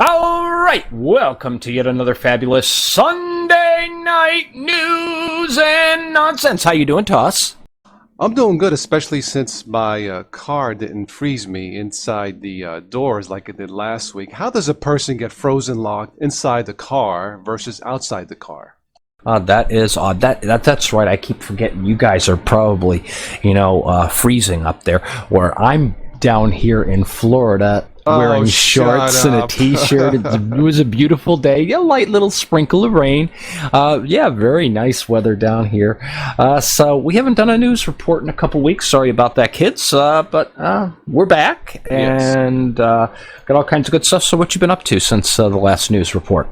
All right, welcome to yet another fabulous Sunday night news and nonsense. How you doing, Toss? I'm doing good, especially since my car didn't freeze me inside the doors like it did last week. How does a person get frozen locked inside the car versus outside the car? That is odd. That's right. I keep forgetting you guys are probably, freezing up there. Where I'm down here in Florida, wearing shorts and a t-shirt. It was a beautiful day. A light little sprinkle of rain. Very nice weather down here. So we haven't done a news report in a couple weeks. Sorry about that, kids. But we're back and got all kinds of good stuff. So what you been up to since the last news report?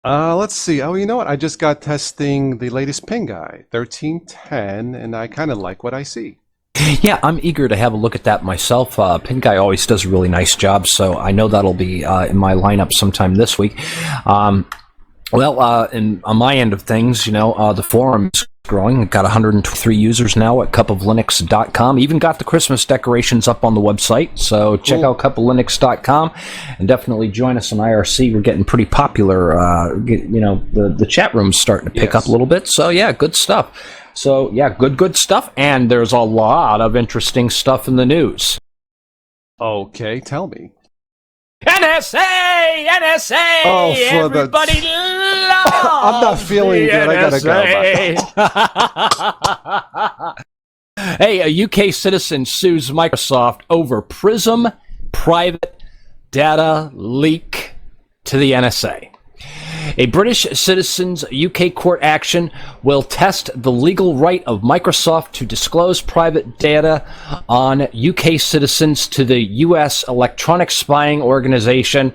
Let's see. Oh, you know what? I just got testing the latest pin guide, 1310, and I kind of like what I see. Yeah, I'm eager to have a look at that myself. Pin Guy always does a really nice job, so I know that'll be in my lineup sometime this week. On my end of things, the forum is growing. We've got 123 users now at cupoflinux.com. Even got the Christmas decorations up on the website, so check out cupoflinux.com and definitely join us on IRC. We're getting pretty popular. The chat room's starting to pick up a little bit, so yeah, good stuff. So, yeah, good stuff, and there's a lot of interesting stuff in the news. Okay, tell me. NSA! Oh, everybody loves I'm not feeling good. NSA. I gotta go. Hey, a UK citizen sues Microsoft over Prism private data leak to the NSA. A British citizen's UK court action will test the legal right of Microsoft to disclose private data on UK citizens to the US electronic spying organization,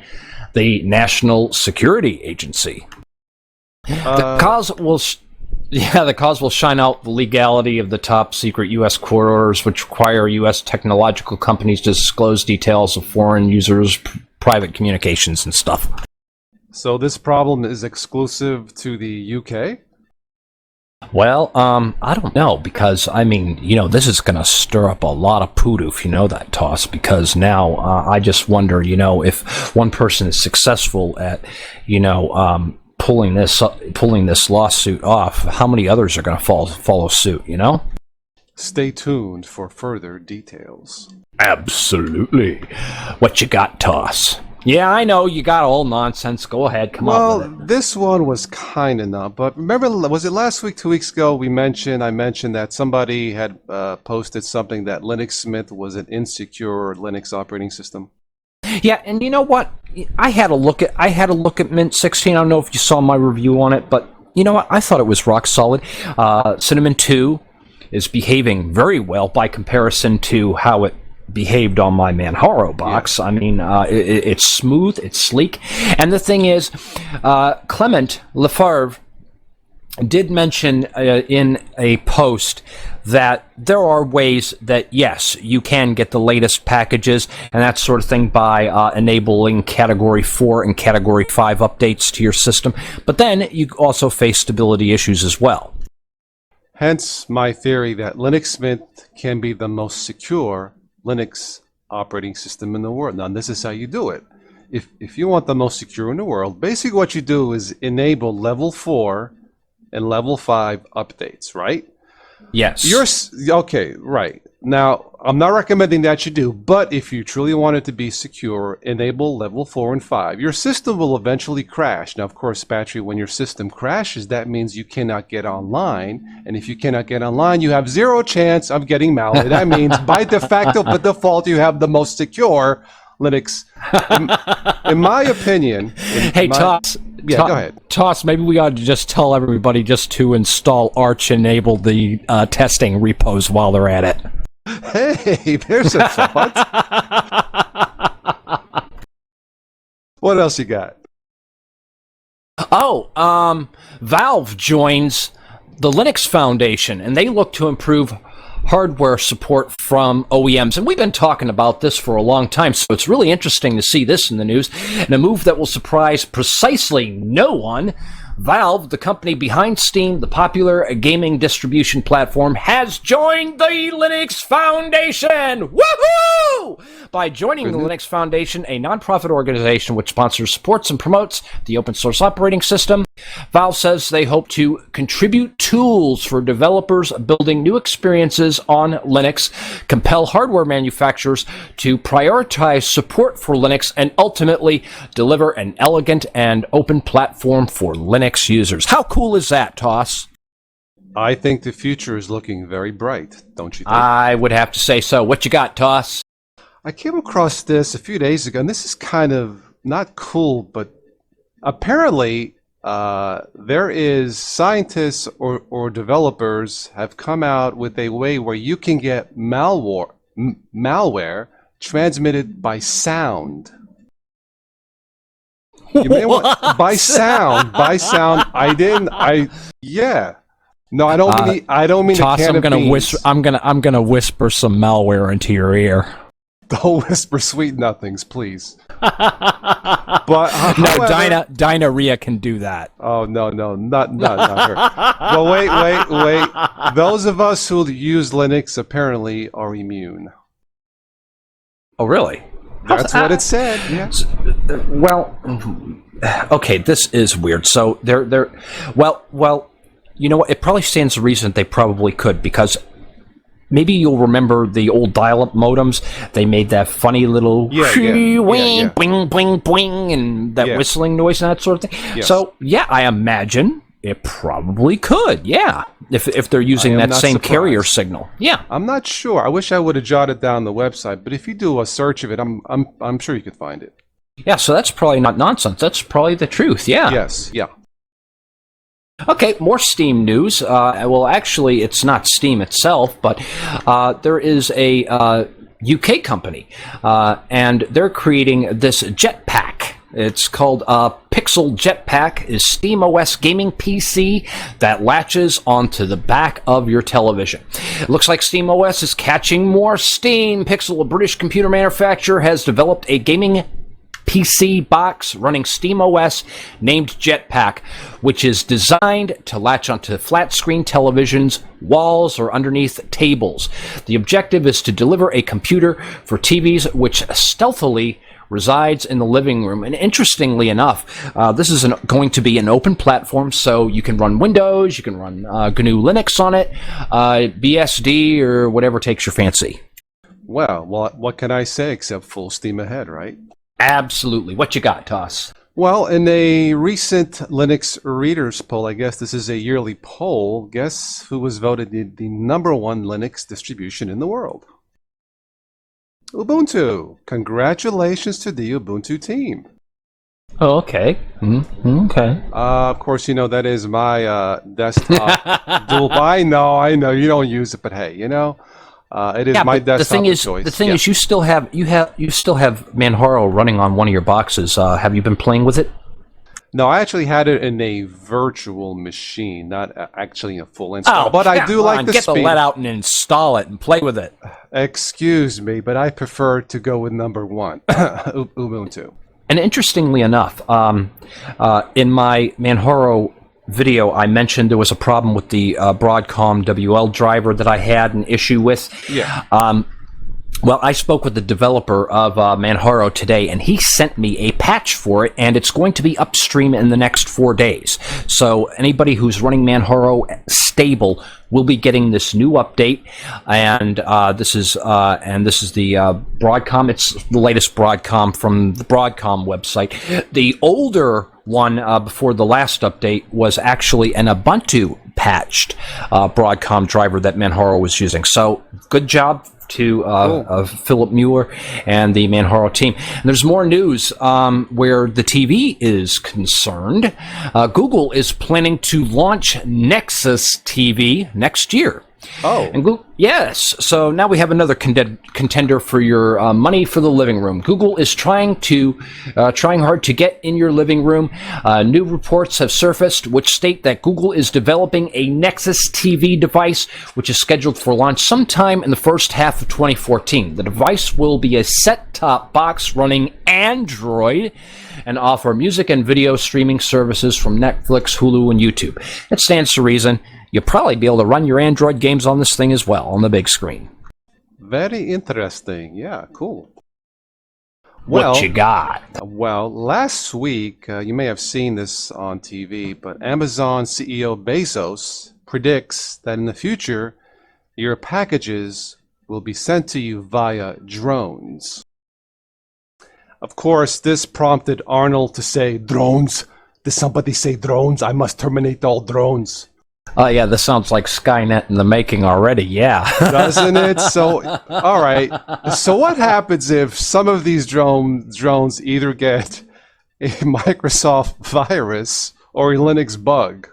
the National Security Agency. The cause will shine out the legality of the top secret U.S. court orders, which require U.S. technological companies to disclose details of foreign users' private communications and stuff. So this problem is exclusive to the UK? Well, I don't know, because, this is going to stir up a lot of poodoo, if you know that, Toss, because now I just wonder, if one person is successful at, pulling this lawsuit off, how many others are going to follow suit, Stay tuned for further details. Absolutely. What you got, Toss? Yeah, I know, you got all nonsense. Go ahead, come on with it. Well, this one was kind enough, but remember, was it last week, 2 weeks ago, I mentioned that somebody had posted something that Linux Smith was an insecure Linux operating system? Yeah, and you know what? I had a look at Mint 16. I don't know if you saw my review on it, but you know what? I thought it was rock solid. Cinnamon 2 is behaving very well by comparison to how it behaved on my Manjaro box. Yeah. It's smooth, it's sleek, and the thing is, Clement Lefebvre did mention in a post that there are ways that, yes, you can get the latest packages and that sort of thing by enabling Category 4 and Category 5 updates to your system, but then you also face stability issues as well. Hence my theory that Linux Mint can be the most secure Linux operating system in the world. Now, this is how you do it. If you want the most secure in the world, basically what you do is enable level 4 and level 5 updates, right? Yes. Okay, right. Now, I'm not recommending that you do, but if you truly want it to be secure, enable level 4 and 5. Your system will eventually crash. Now, of course, Patrick, when your system crashes, that means you cannot get online. And if you cannot get online, you have zero chance of getting malware. That means by default, you have the most secure Linux. In my opinion... Toss. Yeah, go ahead. Toss, maybe we ought to just tell everybody just to install Arch, enable the testing repos while they're at it. Hey, there's a thought. What else you got? Valve joins the Linux Foundation, and they look to improve hardware support from OEMs. And we've been talking about this for a long time, so it's really interesting to see this in the news. And a move that will surprise precisely no one. Valve, the company behind Steam, the popular gaming distribution platform, has joined the Linux Foundation. Woohoo! By joining the Linux Foundation, a nonprofit organization which sponsors, supports, and promotes the open source operating system, Valve says they hope to contribute tools for developers building new experiences on Linux, compel hardware manufacturers to prioritize support for Linux, and ultimately deliver an elegant and open platform for Linux users. How cool is that, Toss? I think the future is looking very bright, don't you think? I would have to say so. What you got, Toss? I came across this a few days ago, and this is kind of not cool, but apparently there is scientists or developers have come out with a way where you can get malware transmitted by sound. You may want by sound. Yeah. No, I don't mean Toss, a can I'm of gonna beans. whisper. I'm gonna whisper some malware into your ear. Don't whisper sweet nothings, please. But No, however, Dynaria can do that. oh no, not her. Well, wait. Those of us who use Linux apparently are immune. Oh, really? That's what it said. Yeah. Well, okay, this is weird. So well, you know what? It probably stands to reason they probably could, because maybe you'll remember the old dial-up modems. They made that funny little Yeah. wing, bling, bling, bling, and that whistling noise and that sort of thing. Yes. So, yeah, I imagine it probably could. Yeah, if they're using I am that not same carrier surprised. signal. Yeah. I'm not sure. I wish I would have jotted down the website, but if you do a search of it, I'm sure you could find it. Yeah, so that's probably not nonsense. That's probably the truth. Yeah. Yes. Yeah. Okay, more Steam news. Well, actually, it's not Steam itself, but there is a UK company, and they're creating this jetpack. It's called Pixel Jetpack. Is SteamOS gaming PC that latches onto the back of your television. It looks like SteamOS is catching more steam. Pixel, a British computer manufacturer, has developed a gaming PC box running SteamOS named Jetpack, which is designed to latch onto flat screen televisions, walls, or underneath tables. The objective is to deliver a computer for TVs which stealthily resides in the living room. And interestingly enough, this is going to be an open platform, so you can run Windows, you can run GNU Linux on it, BSD, or whatever takes your fancy. Well, what can I say except full steam ahead, right? Absolutely. What you got, Toss? Well, in a recent Linux readers poll, I guess this is a yearly poll, guess who was voted the number one Linux distribution in the world? Ubuntu. Congratulations to the Ubuntu team. Oh, okay. Okay. Of course, you know that is my desktop dual. I know, you don't use it, but hey, you know, it is my desktop of choice. The thing is, you still have Manjaro running on one of your boxes. Have you been playing with it? No, I actually had it in a virtual machine, not actually a full install. But I do like the get speed. the let out and install it and play with it. Excuse me, but I prefer to go with number one, Ubuntu. And interestingly enough, in my Manjaro video, I mentioned there was a problem with the Broadcom WL driver that I had an issue with. Yeah. Well, I spoke with the developer of Manjaro today, and he sent me a patch for it, and it's going to be upstream in the next 4 days. So anybody who's running Manjaro stable will be getting this new update, and this is the Broadcom. It's the latest Broadcom from the Broadcom website. The older one before the last update was actually an Ubuntu patched Broadcom driver that Manjaro was using. So good job to Philip Mueller and the Manjaro team. And there's more news where the TV is concerned. Google is planning to launch Nexus TV next year. Oh. And Google, yes. So now we have another contender for your money for the living room. Google is trying hard to get in your living room. New reports have surfaced which state that Google is developing a Nexus TV device, which is scheduled for launch sometime in the first half of 2014. The device will be a set-top box running Android and offer music and video streaming services from Netflix, Hulu, and YouTube. It stands to reason you'll probably be able to run your Android games on this thing as well, on the big screen. Very interesting. Yeah, cool. What you got? Well, last week, you may have seen this on TV, but Amazon CEO Bezos predicts that in the future, your packages will be sent to you via drones. Of course, this prompted Arnold to say, drones? Did somebody say drones? I must terminate all drones. Oh, yeah, this sounds like Skynet in the making already, yeah. Doesn't it? So, all right. So what happens if some of these drones either get a Microsoft virus or a Linux bug,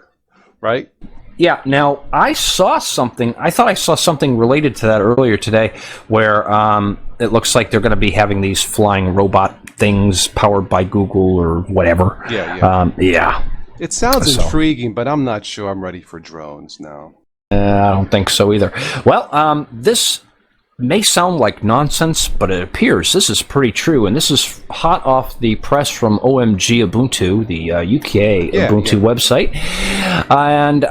right? Yeah, now, I thought I saw something related to that earlier today where it looks like they're going to be having these flying robot things powered by Google or whatever. Yeah. It sounds intriguing, but I'm not sure I'm ready for drones now. I don't think so either. Well, this may sound like nonsense, but it appears this is pretty true, and this is hot off the press from OMG Ubuntu, the UK Ubuntu website. And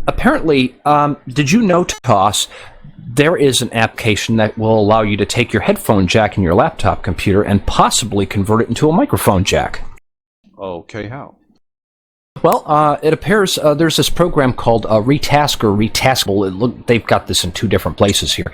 apparently, did you know, Toss, there is an application that will allow you to take your headphone jack in your laptop computer and possibly convert it into a microphone jack. Okay, how? Well, it appears there's this program called Retask or Retaskable. They've got this in two different places here.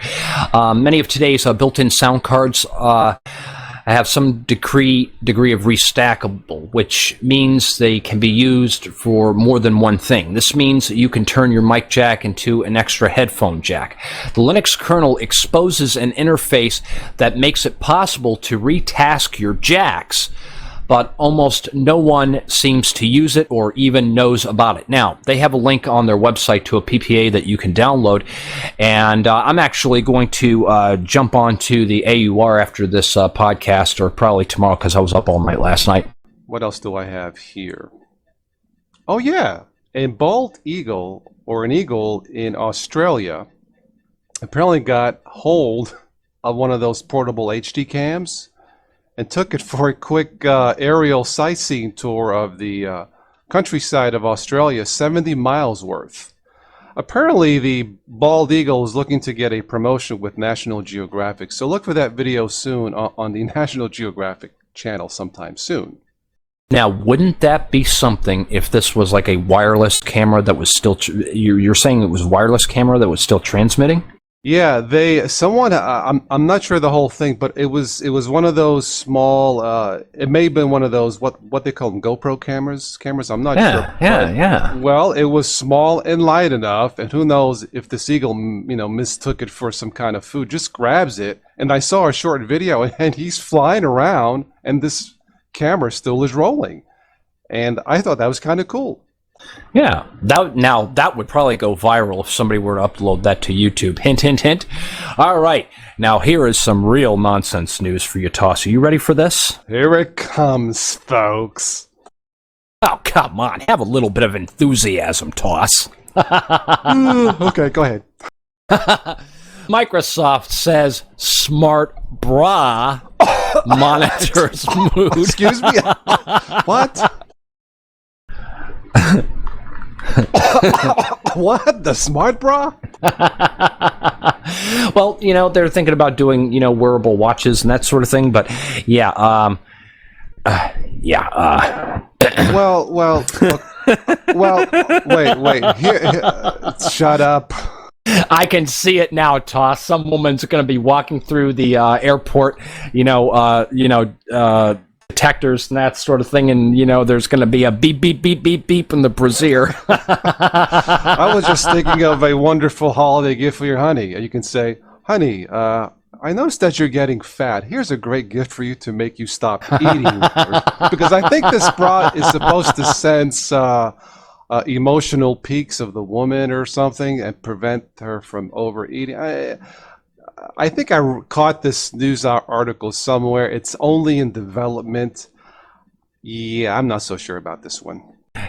Many of today's built-in sound cards have some degree of restackable, which means they can be used for more than one thing. This means that you can turn your mic jack into an extra headphone jack. The Linux kernel exposes an interface that makes it possible to retask your jacks, but almost no one seems to use it or even knows about it. Now, they have a link on their website to a PPA that you can download, and I'm actually going to jump onto the AUR after this podcast, or probably tomorrow because I was up all night last night. What else do I have here? Oh, yeah. A bald eagle, or an eagle in Australia, apparently got hold of one of those portable HD cams and took it for a quick aerial sightseeing tour of the countryside of Australia, 70 miles worth. Apparently, the bald eagle is looking to get a promotion with National Geographic, so look for that video soon on the National Geographic channel sometime soon. Now, wouldn't that be something if this was like a wireless camera that was still... You're saying it was a wireless camera that was still transmitting? Yeah, I'm not sure the whole thing, but it was one of those small, it may have been one of those, what they call them, GoPro cameras, I'm not sure. Yeah. Well, it was small and light enough, and who knows if this eagle, mistook it for some kind of food, just grabs it, and I saw a short video, and he's flying around, and this camera still is rolling, and I thought that was kind of cool. Yeah, that would probably go viral if somebody were to upload that to YouTube. Hint, hint, hint. All right, now here is some real nonsense news for you, Toss. Are you ready for this? Here it comes, folks. Oh, come on. Have a little bit of enthusiasm, Toss. Okay, go ahead. Microsoft says smart bra monitors mood. Excuse me? What? What? The smart bra? Well, they're thinking about doing, wearable watches and that sort of thing, but yeah, wait. Here, shut up. I can see it now, Toss. Some woman's going to be walking through the airport, detectors and that sort of thing, and there's going to be a beep beep beep beep beep in the brassiere. I was just thinking of a wonderful holiday gift for your honey. You can say, honey, I noticed that you're getting fat. Here's a great gift for you to make you stop eating. Because I think this bra is supposed to sense emotional peaks of the woman or something and prevent her from overeating. I think I caught this news article somewhere. It's only in development. Yeah, I'm not so sure about this one.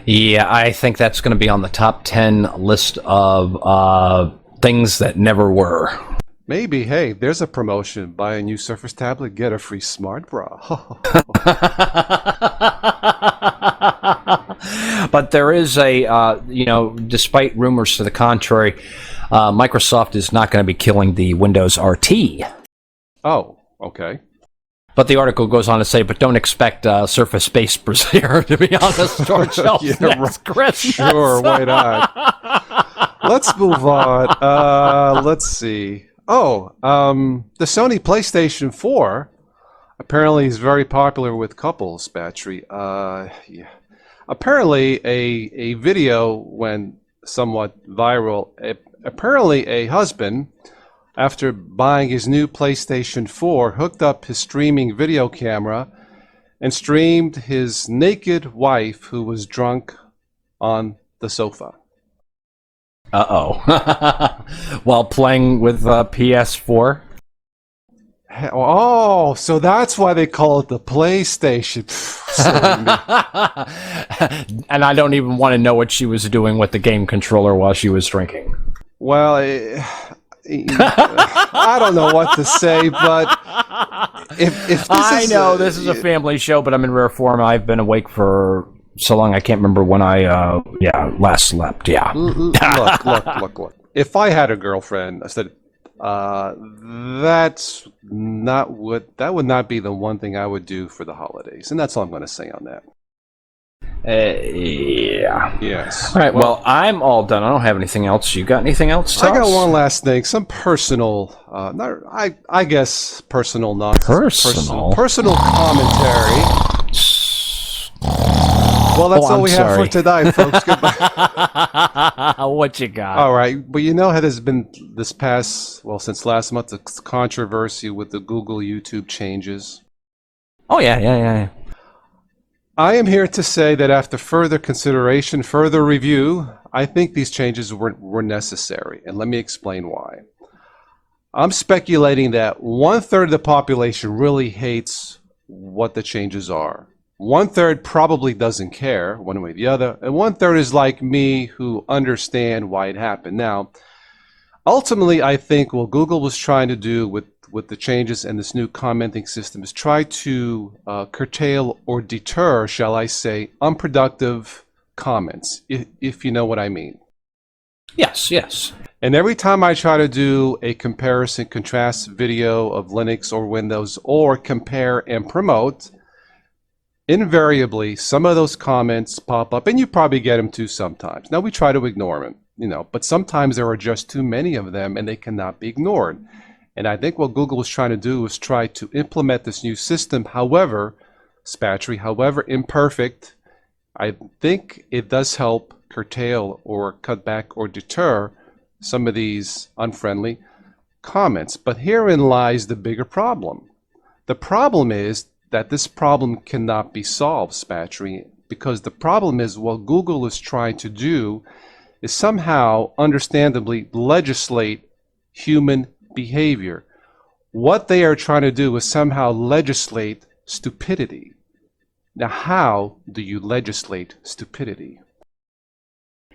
Yeah, I think that's going to be on the top 10 list of things that never were. Maybe, hey, there's a promotion. Buy a new Surface tablet, get a free smart bra. But there is a, despite rumors to the contrary, Microsoft is not going to be killing the Windows RT. Oh, okay. But the article goes on to say, but don't expect Surface-based brassiere to be on the store shelf next Christmas. Sure, why not? Let's move on. Let's see. Oh, the Sony PlayStation 4 apparently is very popular with couples, Battery. Yeah. Apparently, a video went somewhat viral. Apparently, a husband, after buying his new PlayStation 4, hooked up his streaming video camera and streamed his naked wife who was drunk on the sofa. Uh-oh. While playing with PS4? Oh, so that's why they call it the PlayStation. And I don't even want to know what she was doing with the game controller while she was drinking. Well, I don't know what to say, but if this I know this is a family show, but I'm in rare form. I've been awake for so long I can't remember when I last slept. Yeah. Look. If I had a girlfriend, I said that would not be the one thing I would do for the holidays, and that's all I'm going to say on that. Yeah. Yes. All right. Well, I'm all done. I don't have anything else. You got anything else? I got one last thing. Some personal, I guess personal nonsense. Personal commentary. Well, that's all we have for today, folks. Goodbye. What you got? All right. But you know how there's been since last month, a controversy with the Google YouTube changes. Oh, yeah. I am here to say that after further consideration, further review, I think these changes were necessary. And let me explain why. I'm speculating that 1/3 of the population really hates what the changes are. 1/3 probably doesn't care one way or the other. And 1/3 is like me who understand why it happened. Now, ultimately, I think what Google was trying to do with the changes and this new commenting system is try to curtail or deter, shall I say, unproductive comments, if you know what I mean. Yes. And every time I try to do a comparison, contrast video of Linux or Windows or compare and promote, invariably, some of those comments pop up, and you probably get them too sometimes. Now, we try to ignore them, but sometimes there are just too many of them and they cannot be ignored. And I think what Google was trying to do was try to implement this new system. However, however imperfect, I think it does help curtail or cut back or deter some of these unfriendly comments. But herein lies the bigger problem. The problem is that this problem cannot be solved, Spatry, because the problem is what Google is trying to do is somehow, understandably, legislate human behavior. What they are trying to do is somehow legislate stupidity. Now, how do you legislate stupidity?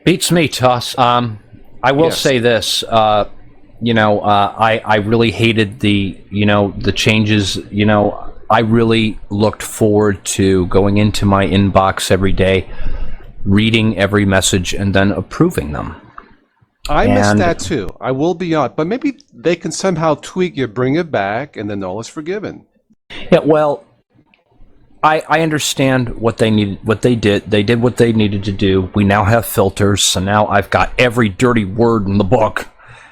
Beats me, Toss. I will say this. I really hated the changes. I really looked forward to going into my inbox every day, reading every message, and then approving them. I missed that too. I will be on, but maybe they can somehow tweak it, bring it back, and then all is forgiven. Yeah, well, I understand what they needed, what they did. They did what they needed to do. We now have filters, so now I've got every dirty word in the book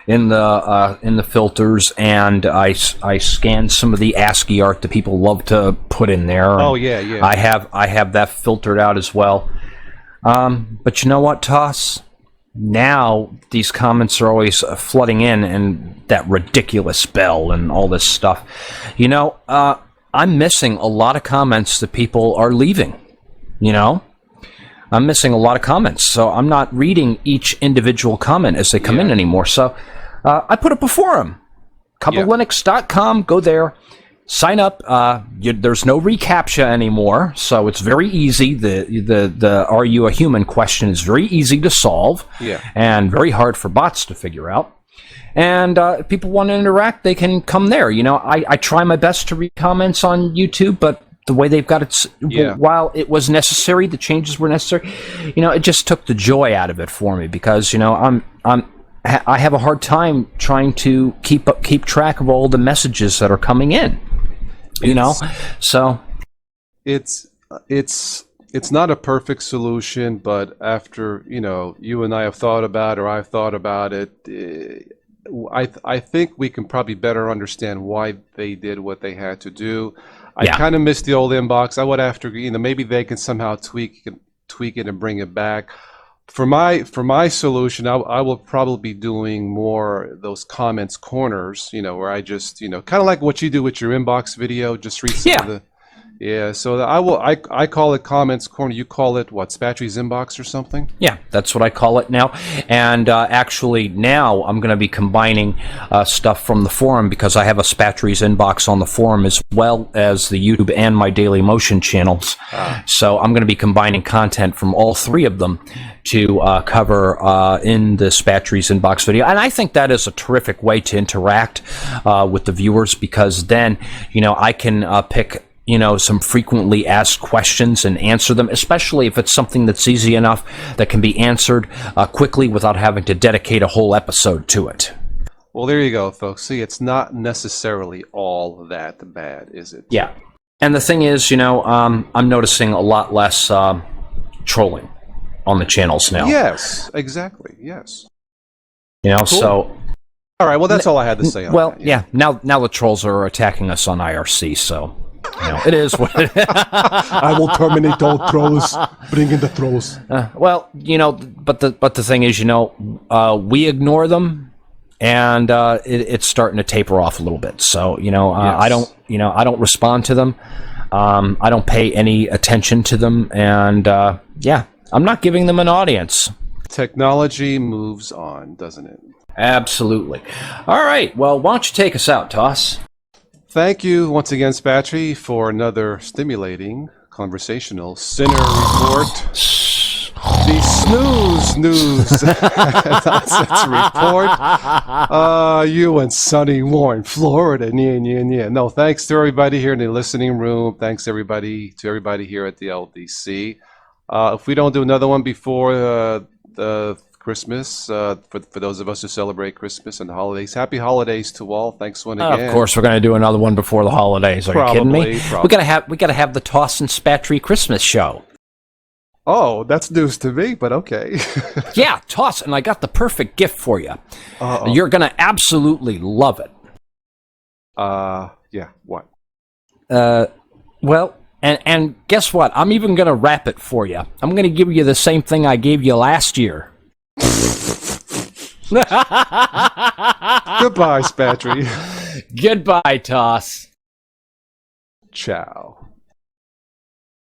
in the filters, and I scanned some of the ASCII art that people love to put in there. Oh yeah. I have that filtered out as well. But you know what, Toss? Now these comments are always flooding in, and that ridiculous spell and all this stuff. I'm missing a lot of comments that people are leaving. I'm missing a lot of comments, so I'm not reading each individual comment as they come in anymore. So I put up a forum, couplelinux.com. Go there, sign up. There's no reCAPTCHA anymore, so it's very easy. The "Are you a human?" question is very easy to solve, and very hard for bots to figure out. And if people want to interact, they can come there. You know, I try my best to read comments on YouTube, but the way they've got it, while it was necessary, the changes were necessary, you know, it just took the joy out of it for me, because, you know, I have a hard time trying to keep track of all the messages that are coming in, you know, so it's not a perfect solution, but after, you know, you and I have thought about it, or I've thought about it, I think we can probably better understand why they did what they had to do. I kind of miss the old inbox. I would have to, you know, maybe they can somehow tweak it and bring it back. For my solution, I will probably be doing more those comments corners, you know, where I just, you know, kind of like what you do with your inbox video, just read some of the. Yeah, so I call it comments corner. You call it what, Spatry's inbox or something? Yeah, that's what I call it now. And actually now I'm going to be combining stuff from the forum, because I have a Spatry's inbox on the forum as well as the YouTube and my Daily Motion channels. So I'm going to be combining content from all three of them to cover in the Spatry's inbox video. And I think that is a terrific way to interact with the viewers, because then, you know, I can pick, you know, some frequently asked questions and answer them, especially if it's something that's easy enough that can be answered quickly without having to dedicate a whole episode to it. Well, there you go, folks. See, it's not necessarily all that bad, is it? Yeah. And the thing is, you know, I'm noticing a lot less trolling on the channels now. Yes, exactly. Yes. You know, so... All right, well, that's all I had to say on that. Yeah. Now the trolls are attacking us on IRC, so... You know, it is what it is. I will terminate all trolls. Bring in the trolls. Well, you know, but the thing is, you know, we ignore them, and it's starting to taper off a little bit. So, you know, I don't respond to them. I don't pay any attention to them, and I'm not giving them an audience. Technology moves on, doesn't it? Absolutely. All right. Well, why don't you take us out, Toss? Thank you once again, Spatry, for another stimulating conversational Sinner Report. The snooze news nonsense report. You and sunny, warm Florida. No, thanks to everybody here in the listening room. Thanks to everybody here at the LDC. If we don't do another one before the Christmas, for those of us who celebrate Christmas and the holidays, happy holidays to all. Thanks one again. Of course, we're going to do another one before the holidays. Are you kidding me? Probably. We got to have the Toss and Spatry Christmas show. Oh, that's news to me, but okay. Yeah, Toss, and I got the perfect gift for you. You're going to absolutely love it. Yeah, what? Well, and guess what? I'm even going to wrap it for you. I'm going to give you the same thing I gave you last year. Goodbye, Spatry. Goodbye, Toss. Ciao.